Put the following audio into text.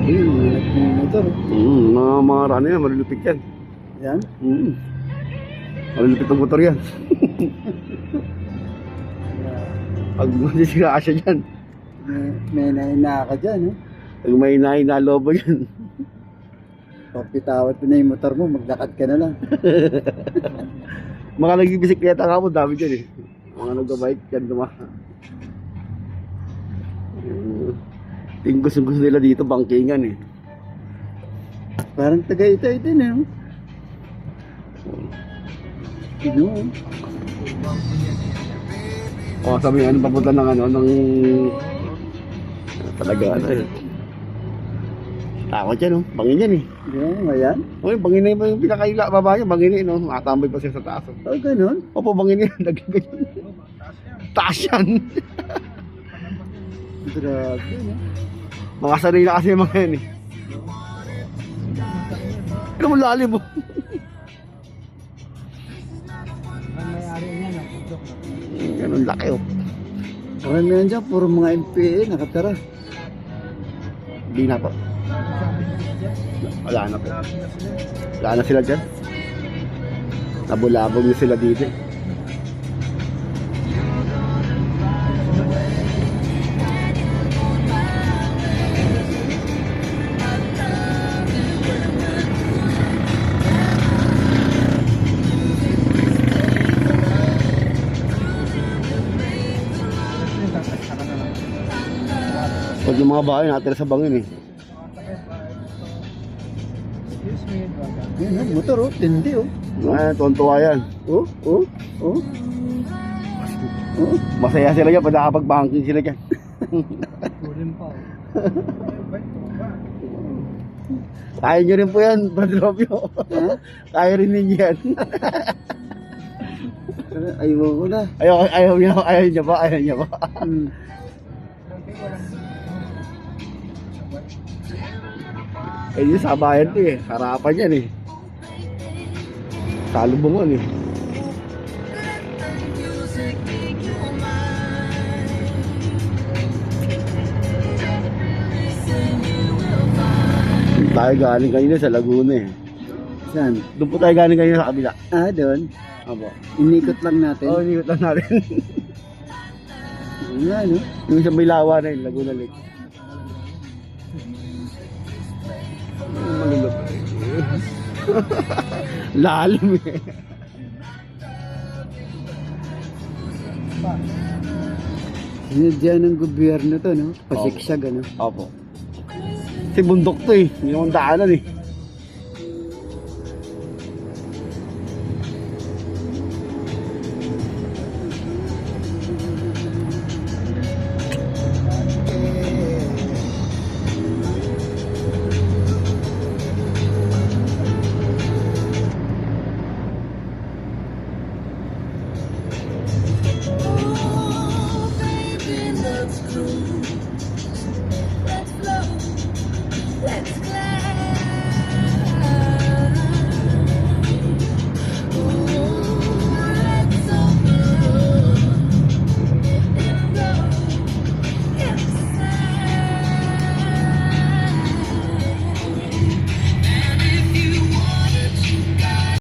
Ayun, mga motor. Mga ano yan, malulupit yan. Yan. Malulupit ang motor yan. Pag masisira siya dyan. May naina ka dyan, Pag may nainalobo yan. Pagpitawat mo na yung motor mo, maglakad ka na lang. Mga nagbibisikleta nga mo, dami dyan Mga nag-bike yan Ting gusto nila dito, bangkingan Parang Tagaytay din, Sabi ano papunta ng talaga takot yan bangin yan Ayan. bangin na yung pinakaila baba niya, bangin matambay pa siya sa taas Ganun. opo, bangin yan, taas yan. Grabe, Mga sanay na kasi yung mga yan Ano mo lalim mo? Ganun laki Marami yan dyan, puro mga MPA nakatara. Hindi na po. Wala na po. Wala na sila dyan. Nabulabog na sila dito Pag yung mga bahay natira sa bangin Yan, motor, tindi, Tontuwa yan. Masaya sila dyan pag nakapag-banking sila dyan. Kaya nyo rin po yan, Brad Romeo. Kaya rin ninyo yan. Ayaw ko na. Ayaw niya ba? Yung sabayan to harapan yan salubungan tayo galing kanina sa Laguna Saan? Doon po tayo galing kanina sa kabila. Doon? Opo. Inikot lang natin? Inikot lang natin. Yan, Yung sa Baylawa na Laguna Lake. Lalim Sinadya ng gobyerno to, Pasiksag, Opo. Kasi bundok to Hindi naman daanan Oh, baby, let's go.